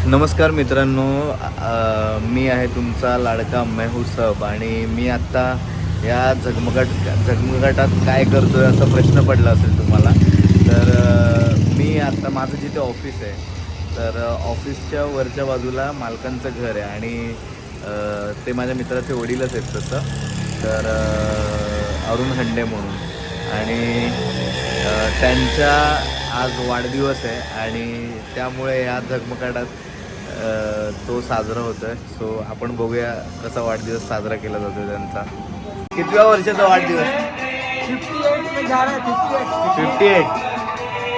नमस्कार मित्रांनो, मी आहे तुमचा लाडका मेहू सब आणि मी आत्ता या झगमगाटात काय करतो आहे असा प्रश्न पडला असेल तुम्हाला. तर मी आत्ता माझं जिथे ऑफिस आहे तर ऑफिसच्या वरच्या बाजूला मालकांचं घर आहे आणि ते माझ्या मित्राचे वडीलच आहेत तसं. तर अरुण हंडे म्हणून आणि त्यांचा आज वाढदिवस आहे आणि त्यामुळे या झगमगाटात तो साजरा होतो आहे. सो आपण बघूया कसा वाढदिवस साजरा केला जातो त्यांचा. कितव्या वर्षाचा वाढदिवस?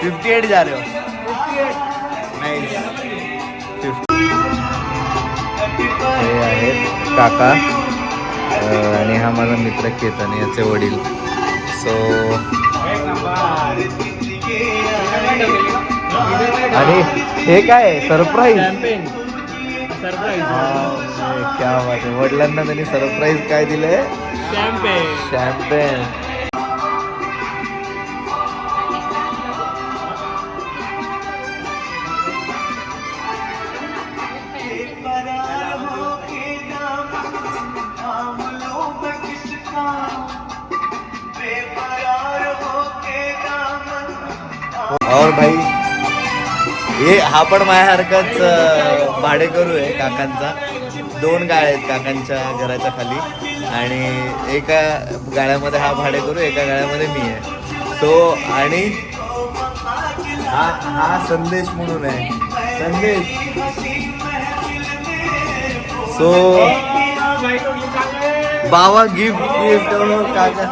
58 जा रहे हो? नाही. हे आहेत काका आणि हा माझा मित्र केतन, याचे वडील. सो आणि हे काय सरप्राईज? क्या बात आहे. वडिलांना त्यांनी सरप्राईज काय दिलंय? शॅम्पेन. और भाई हा पण माझ्यासारखाच भाडेकरू आहे काकांचा. 2 गाड्या आहेत काकांच्या घराच्या खाली आणि एका गाड्यामध्ये हा भाडेकरू, एका गाड्यामध्ये मी आहे. सो आणि हा संदेश म्हणून आहे. संदेश. सो बाबा गिफ्ट काका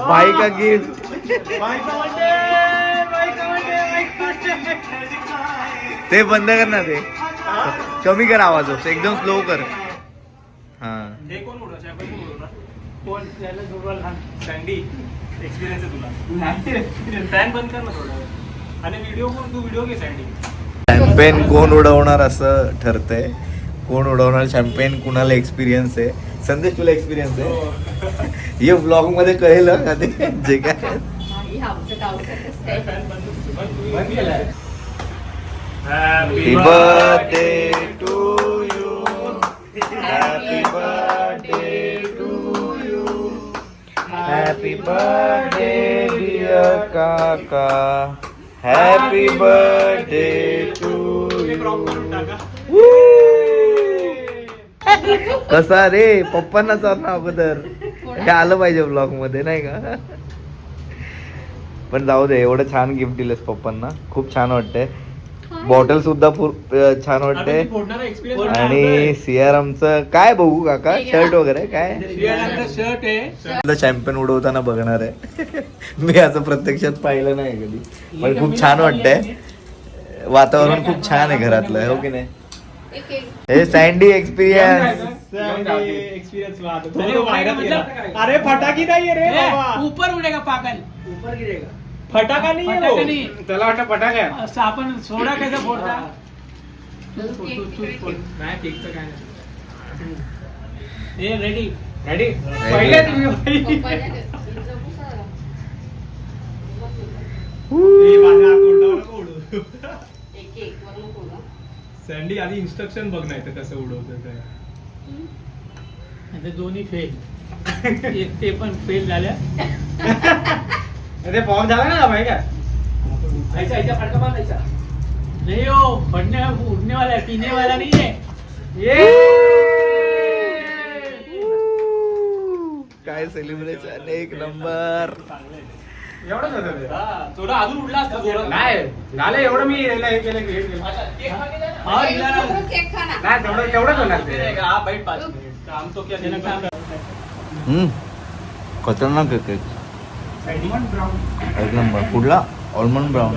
भाई का गिफ्ट. ते बंद कर ना, ते कमी कर आवाज, एकदम स्लो कर. हा शॅम्पेन कोण उडवणार असं ठरतंय. कोण उडवणार शॅम्पेन, कुणाला एक्सपिरियन्स आहे? संदेश, तुला एक्सपिरियन्स आहे? हे ब्लॉग मध्ये कळेल का ते जे काय. Happy birthday to you. Happy birthday to you. Happy birthday dear Kaka. Happy birthday to you. कसा रे? पप्पांना चालना अगोदर हे आलं पाहिजे ब्लॉग मध्ये, नाही का? पण जाऊ दे, एवढं छान गिफ्ट दिलंस पप्पांना, खूप छान वाटतंय. बॉटल सुद्धा छान वाटते. आणि सियारामचं काय बघू काका? शर्ट वगैरे काय? शर्ट आहे. चॅम्पियन उडवताना बघणार आहे. मी असं प्रत्यक्षात पाहिलं नाही कधी, पण खूप छान वाटतंय. वातावरण खूप छान आहे घरातलं, हो की नाही? हे सँडी एक्सपिरियन्स. अरे फटाकी नाही रे बाबा. ऊपर उडेगा पागल. ऊपर गिरेगा. फटाका नाही आहे, त्याला वाटतं फटाका असं. आपण सोडा कसा फोडता? नाही केकचं काय नाही. रेडी रेडी पहिले तुम्ही सँडी आधी इन्स्ट्रक्शन बघ, नाही तर कसं उडवतं काय. दोन्ही फेल. ते पण फेल झाल्या. अरे फॉर्म झाला ना भाई का? ऐसा फटका मारायचा नहीं हो. फटने उड़ने वाला है, पीने वाला नहीं है ये. काय सेलिब्रेशन, एक नंबर. एवढंच होतं. थोडं अजून उडला असतं. नाही झालं एवढं. मी हे केलं. तेवढंच होणार. हा बाईट 5 मिनिट काम तो क्या देना. खतरनाक आहे. एक नंबर. कुठला? Almond brown.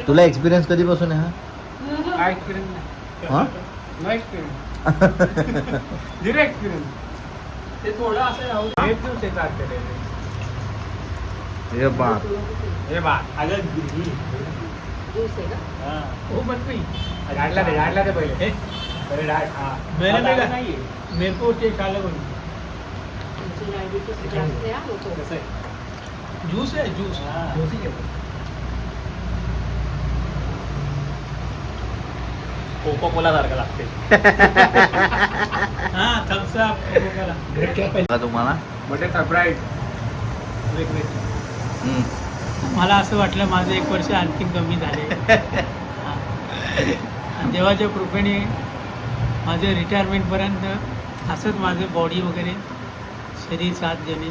तुला एक्सपिरियन्स कधीपासून आहे हा? Experience zero experience. ते थोडं असं हे बा झाडला ते पहिले. मेरे को जूस है, जूस ही है. कोको कोला सारखं लागते. हा थम्स अप कोको कोला का तुम्हाला बटर सरप्राईज. मला असं वाटलं माझं 1 वर्ष आणखी कमी झाले. देवाच्या कृपेने माझं रिटायरमेंटपर्यंत असंच माझं बॉडी वगैरे शरीर साथ देणे.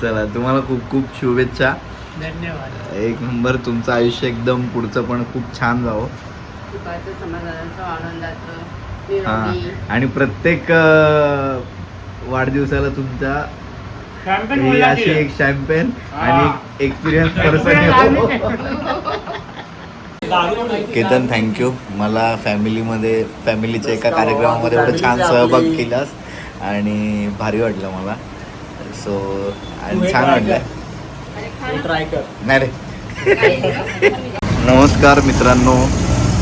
चला तुम्हाला खूप खूप शुभेच्छा. धन्यवाद. 1 नंबर तुमचं आयुष्य एकदम पुढचं पण खूप छान जावं. सुखाचं, समाधानाचं, आनंदाचं, हा निरोगी. आणि प्रत्येक वाढदिवसाला तुमच्या शॅम्पेन ही बोलला अशी की. एक शॅम्पेन हा. आणि एक्सपिरियन्स पर्सन केतन, थँक्यू. मला फॅमिलीच्या एका कार्यक्रमामध्ये एवढं छान सहभाग केलास आणि भारी वाटलं मला. सो आणि छान वाटलं. ट्राय कर. नाही रे. नमस्कार मित्रांनो,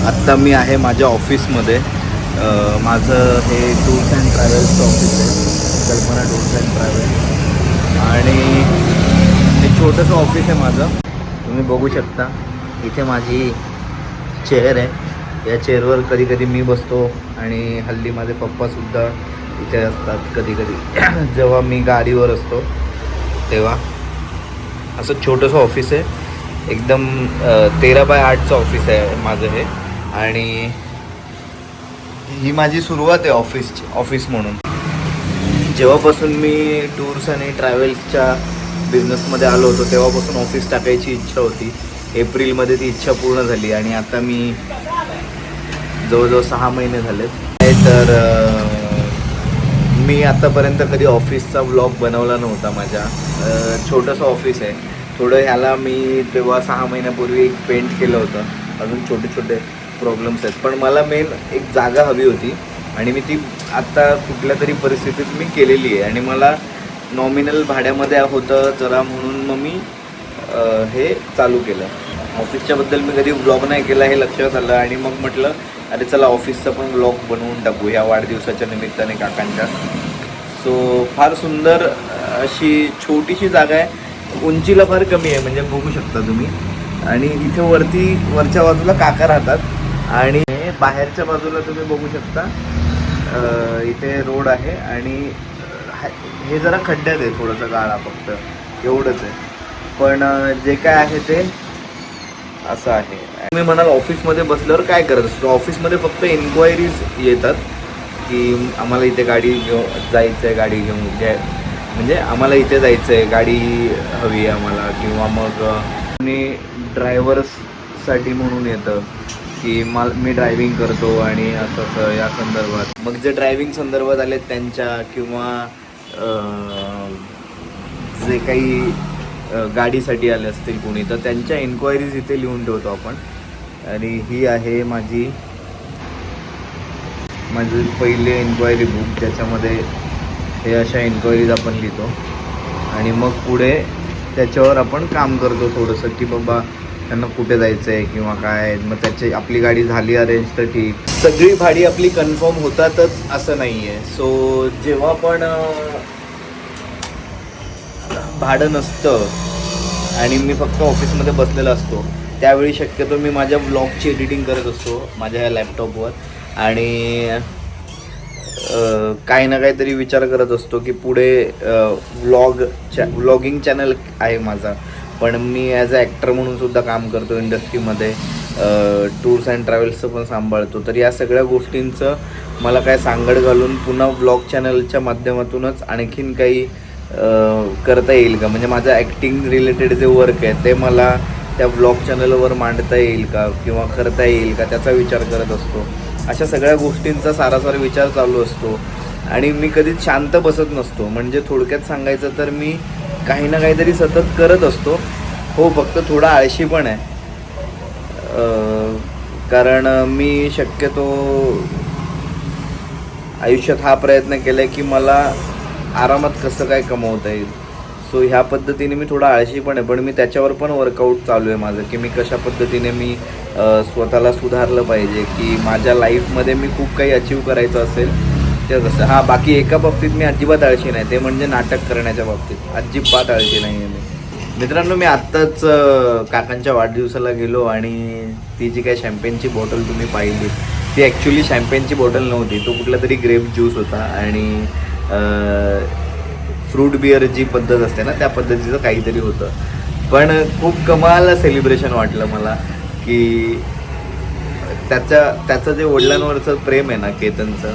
आत्ता मी आहे माझ्या ऑफिसमध्ये. माझं हे टूर्स अँड ट्रॅव्हल्सचं ऑफिस आहे, कल्पना टूर्स अँड ट्रॅव्हल्स. आणि हे छोटंसं ऑफिस आहे माझं. तुम्ही बघू शकता इथे माझी चेअर आहे. या चेअरवर कधी कधी मी बसतो आणि हल्ली माझे पप्पासुद्धा इथे असतात कधी कधी. जेव्हा मी गाडीवर असतो तेव्हा. असं छोटंसं ऑफिस आहे, एकदम 13x8चं ऑफिस आहे माझं हे. आणि ही माझी सुरुवात आहे ऑफिस म्हणून. जेव्हापासून मी टूर्स आणि ट्रॅव्हल्सच्या बिझनेसमध्ये आलो होतो तेव्हापासून ऑफिस टाकायची इच्छा होती. एप्रिलमध्ये ती इच्छा पूर्ण झाली आणि आता मी जवळजवळ 6 महिने झालेत. तर मी आतापर्यंत कधी ऑफिसचा व्लॉग बनवला नव्हता माझ्या. छोटंसं ऑफिस आहे. थोडं ह्याला मी तेव्हा 6 महिन्यापूर्वी पेंट केलं होतं. अजून छोटे छोटे प्रॉब्लेम्स आहेत, पण मला मेन एक जागा हवी होती आणि मी ती आत्ता कुठल्या तरी परिस्थितीत मी केलेली आहे. आणि मला नॉमिनल भाड्यामध्ये होतं जरा, म्हणून मग मी हे चालू केलं. ऑफिसच्याबद्दल मी कधी व्लॉग नाही केला हे लक्षात आलं आणि मग म्हटलं अरे चला ऑफिसचा पण व्लॉग बनवून टाकू ह्या वाढदिवसाच्या निमित्ताने काकांच्या. सो फार सुंदर अशी छोटीशी जागा आहे. उंचीला फार कमी आहे, म्हणजे बघू शकता तुम्ही. आणि इथे वरच्या बाजूला काका राहतात आणि बाहेरच्या बाजूला तुम्ही बघू शकता इथे रोड आहे. आणि हे जरा खड्ड्यात आहे, थोडंसं गाळा फक्त एवढंच आहे. पण जे काय आहे ते असं आहे. तुम्ही म्हणाल ऑफिसमध्ये बसल्यावर काय करत असतो. ऑफिसमध्ये फक्त इन्क्वायरीज येतात की आम्हाला इथे गाडी जायचं आहे, गाडी घेऊन म्हणजे आम्हाला इथे जायचं आहे, गाडी हवी आहे आम्हाला. किंवा मग ड्रायव्हर्ससाठी म्हणून येतं की मी ड्रायव्हिंग करतो आणि असं या संदर्भात. मग जे ड्रायव्हिंग संदर्भात आले त्यांच्या, किंवा जे काही गाडीसाठी आले असतील कोणी, तर त्यांच्या इन्क्वायरीज इथे लिहून ठेवतो आपण. आणि ही आहे माझी पहिले इन्क्वायरी बुक, ज्याच्यामध्ये हे अशा इन्क्वायरीज आपण लिहितो आणि मग पुढे त्याच्यावर आपण काम करतो थोडंसं की बाबा त्यांना कुठे जायचं आहे किंवा काय. मग त्याची आपली गाडी झाली अरेंज तर ठीक. सगळी भाडी आपली कन्फर्म होतातच असं नाही आहे. सो जेव्हा पण भाडं नसतं आणि मी फक्त ऑफिसमध्ये बसलेला असतो त्यावेळी शक्यतो मी माझ्या व्लॉगची एडिटिंग करत असतो माझ्या ह्या लॅपटॉपवर. आणि काही ना काहीतरी विचार करत असतो की पुढे व्लॉगिंग चॅनल आहे माझा, पण मी ॲज अ ॲक्टर म्हणून सुद्धा काम करतो इंडस्ट्रीमध्ये. टूर्स अँड ट्रॅव्हल्सचं पण सांभाळतो. तर या सगळ्या गोष्टींचं मला काय सांगड घालून पुन्हा व्लॉग चॅनलच्या माध्यमातूनच आणखीन काही करता येईल का, म्हणजे माझं ॲक्टिंग रिलेटेड जे वर्क आहे ते मला त्या व्लॉग चॅनलवर मांडता येईल का किंवा करता येईल का, त्याचा विचार करत असतो. अशा सगळ्या गोष्टींचा सारासार विचार चालू असतो आणि मी कधीच शांत बसत नसतो. म्हणजे थोडक्यात सांगायचं तर मी काही ना काहीतरी सतत करत असतो. हो, फक्त थोडा आळशी पण आहे. कारण मी शक्यतो आयुष्यात हा प्रयत्न केला आहे की मला आरामात कसं काय कमवता येईल. सो ह्या पद्धतीने मी थोडा आळशी पण आहे, पण मी त्याच्यावर पण वर्कआउट चालू आहे माझं की मी कशा पद्धतीने मी स्वतःला सुधारलं पाहिजे की माझ्या लाईफमध्ये मी खूप काही अचीव करायचं असेल ते कसं. हां, बाकी एका बाबतीत मी अजिबात आळशी नाही, ते म्हणजे नाटक करण्याच्या बाबतीत अजिबात आळशी नाही आहे मी. मित्रांनो, मी आत्ताच काकांच्या वाढदिवसाला गेलो आणि ती जी काय शॅम्पेनची बॉटल तुम्ही पाहिली ती ॲक्च्युली शॅम्पेनची बॉटल नव्हती. तो कुठला तरी ग्रेप ज्यूस होता आणि फ्रूट बिअर जी पद्धत असते ना त्या पद्धतीचं काहीतरी होतं. पण खूप कमाल सेलिब्रेशन वाटलं मला की त्याचं जे वडिलांवरचं प्रेम आहे ना केतनचं,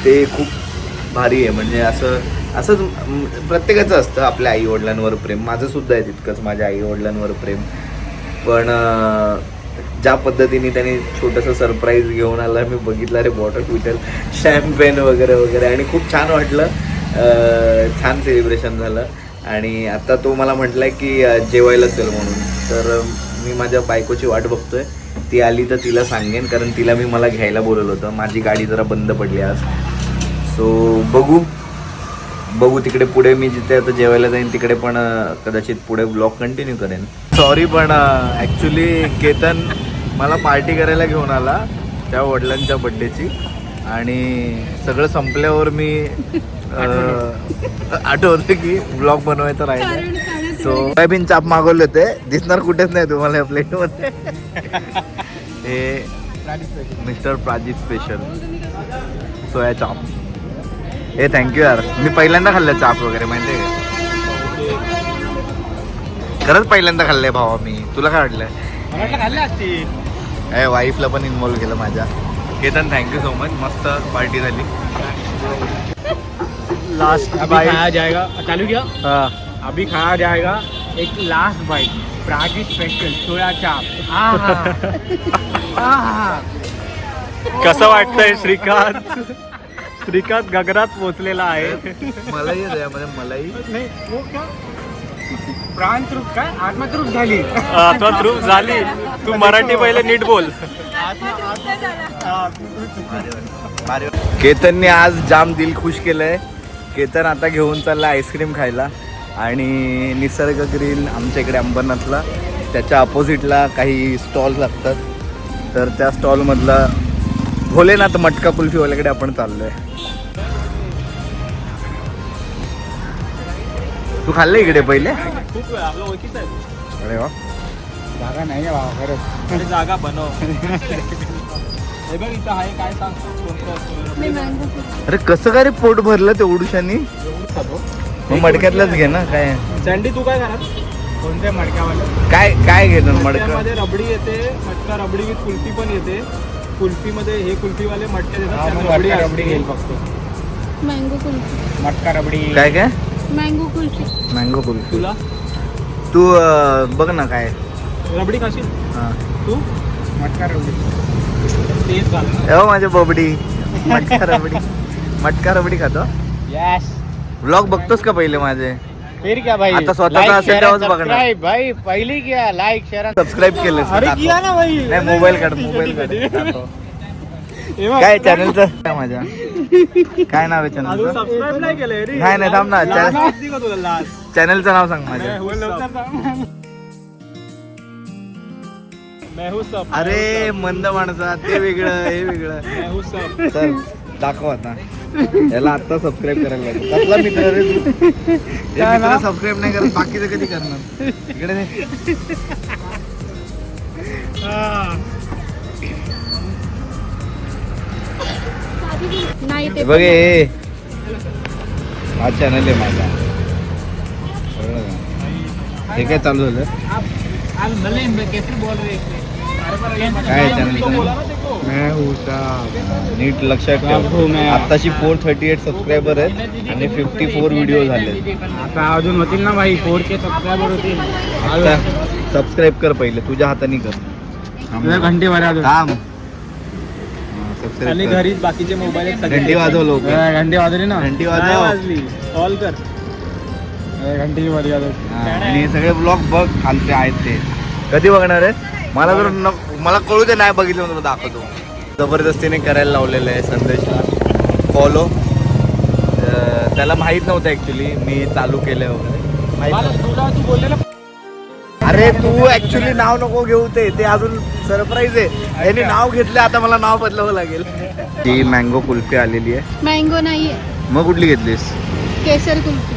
ते खूप भारी आहे. म्हणजे असंच प्रत्येकाचं असतं आपल्या आईवडिलांवर प्रेम. माझंसुद्धा आहे तितकंच माझ्या आईवडिलांवर प्रेम. पण ज्या पद्धतीने त्यांनी छोटंसं सरप्राईज घेऊन आला मी बघितलं, रे बॉटल बिटल शॅम्पेन वगैरे वगैरे, आणि खूप छान वाटलं. छान सेलिब्रेशन झालं. आणि आता तो मला म्हटला आहे की जेवायला चल म्हणून. तर मी माझ्या बायकोची वाट बघतोय. ती आली तर तिला सांगेन, कारण तिला मला घ्यायला बोलवलं होतं. माझी गाडी जरा बंद पडली आज. सो बघू तिकडे पुढे. मी जिथे आता जेवायला जाईन तिकडे पण कदाचित पुढे ब्लॉग कंटिन्यू करेन. सॉरी, पण ॲक्च्युली केतन मला पार्टी करायला घेऊन आला त्या वडिलांच्या बड्डेची, आणि सगळं संपल्यावर मी आठवतं की ब्लॉग बनवायचं राहिलं. सो सोयाबीन चाप मागवले होते, दिसणार कुठेच नाही तुम्हाला या प्लेटमध्ये. हे मिस्टर प्राजित स्पेशल सोया चाप. हे थँक्यू यार, मी पहिल्यांदा खाल्लं चाप वगैरे, माहिती आहे का? खरंच पहिल्यांदा खाल्लंय भावा मी. तुला काय वाटलं? खाल्ले असतील. वाईफला पण इन्व्हॉल्व केलं माझ्या. केतन थँक्यू सो मच, मस्त पार्टी झाली. लास्ट बाइट खाया जाएगा. चालू किया. हां, अभी खाया जाएगा एक लास्ट बाइट प्राची स्पेशल सोया चाप. कसं वाटतंय श्रीकांत? श्रीकांत गगनात पोचलेला आहे. मलाही यामध्ये मलाही प्राणतृप काय आत्मतृप झाली. आत्मतृप झाली. तू मराठी पहिले नीट बोल. केतनने आज जाम दिल खुश केलंय. केतन आता घेऊन चालला आईस्क्रीम खायला. आणि निसर्ग ग्रिल आमच्या इकडे अंबरनाथला, त्याच्या अपोजिटला काही स्टॉल लागतात. तर त्या स्टॉलमधला भोलेनाथ मटका कुल्फीवाल्याकडे आपण चाललोय. तू खाल्लं इकडे पहिले? खूप आपलं ओळखीचं आहे. अरे वा. जागा नाही आहे खरंच. जागा बनव. हे बघ इथं आहे, काय सांगतो. अरे कसं काय रे पोट भरलं तेवढुशानी? मग मडक्यातलंच घे ना. काय सँडी तू काय करत? कोणत्या मडक्यावाले? काय घेणार मडक्यामध्ये? मडक्यामध्ये रबडी येते, मटका रबडी विथ कुल्फी पण येते. कुल्फीमध्ये हे कुल्फीवाले मटके देतात. रबडी घेईल फक्त. मँगो कुल्फी. मटका रबडी. काय मँगो कुल्फी. मँगो कुल्फी. तुला तू बघ ना काय रबडी खाशील? हां, तू मटका रबडी. तेच झालं. हो माझ्या बबडी. मटका रबडी खातो. यस. व्लॉग बघतोस का पहिले माझे? फिर क्या भाई? आता स्वतःचा असेल तेव्हाच बघणार. भाई पहिली क्या लाईक शेअर. सबस्क्राईब केलं? अरे किया ना भाई. नाही, मोबाईल काढ. काय चॅनलचं काय माझ्या? काय नाव आहे चॅनलचं? सबस्क्राईब नाही केलंय रे. नाही थांब ना. चॅनलचं नाव सांग माझ्या. अरे मंद माणसा, ते वेगळं हे वेगळं. चल दाखव आता. याला आता सबस्क्राईब करायला लागेल. कसला मित्र रे तू? मित्र सबस्क्राईब नाही करत, बाकीचं कधी करणार? इकडे नाही ते बघ, हे हा चॅनल आहे माझा. हे काय चालू झालं? काय चॅनल? नीट लक्षात ठेव. आताशी 438 सबस्क्रायबर आहेत आणि 54 व्हिडिओ झाले. आता अजून होतील ना भाई. 4K सबस्क्रायबर होतील. आता सबस्क्राईब कर पहिले, तुझ्या हाताने कर. घंटे वाजव. थांब. आणि घरी बाकीचे मोबाईल घंटी वाजव लवकर. घंटे वाजवली ना. घंटी वाजव. वाजली. कॉल कर. घंटी वाजव. आणि सगळे ब्लॉग बघ खालचे आहेत ते. कधी बघणार आहे? मला जर मला कळू दे, नाही बघितलं म्हणून दाखवतो. जबरदस्तीने करायला लावलेलं आहे संदेशला फॉलो. त्याला माहीत नव्हतं ॲक्च्युली मी चालू केलं वगैरे, माहीत नव्हतं. अरे तू ॲक्च्युली नाव नको घेऊ, ते अजून सरप्राईज आहे. त्यांनी नाव घेतलं, आता मला नाव बदलावं लागेल. ती मँगो कुल्फी आलेली आहे. मँगो नाहीये, मग कुठली घेतलीस? केसर कुल्फी.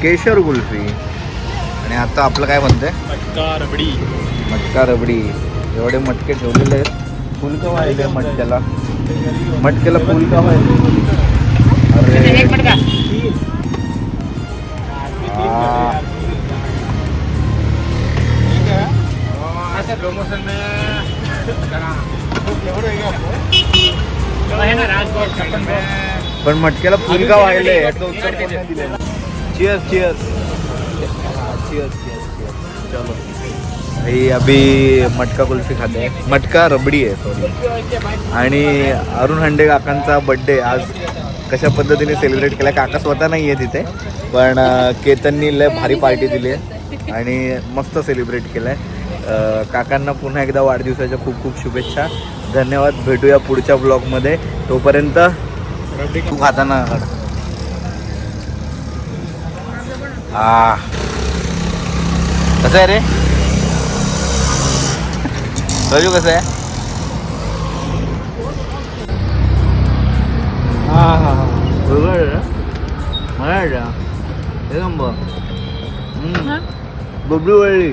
केशर कुल्फी. आणि आता आपलं काय म्हणतंय मटका रबडी. मटका रबडी. एवढे मटके ठेवलेले आहेत. फुल का वाहिले मटक्याला? मटक्याला फुल का वाहिले? अरे हा. प्रमोशन में पण मटक्याला फुल का वाहिले याचं उत्तर कोणी नाही दिलेलं. Cheers cheers cheers cheers. चलो भाई अभी मटका कुल्फी खाते हैं. मटका रबडी आहे सॉरी. आणि अरुण हंडे काकांचा बड्डे आज कशा पद्धतीने सेलिब्रेट केला. काका स्वतः नाही आहे तिथे पण केतननी लय भारी पार्टी दिली आहे आणि मस्त सेलिब्रेट केलं आहे. काकांना पुन्हा एकदा वाढदिवसाच्या खूप खूप शुभेच्छा. धन्यवाद. भेटूया पुढच्या ब्लॉगमध्ये. तोपर्यंत तू खाताना कसं आहे रे राजू? कसं आहे? बरोबर आहे ना? मला एकदम बबलू वळली.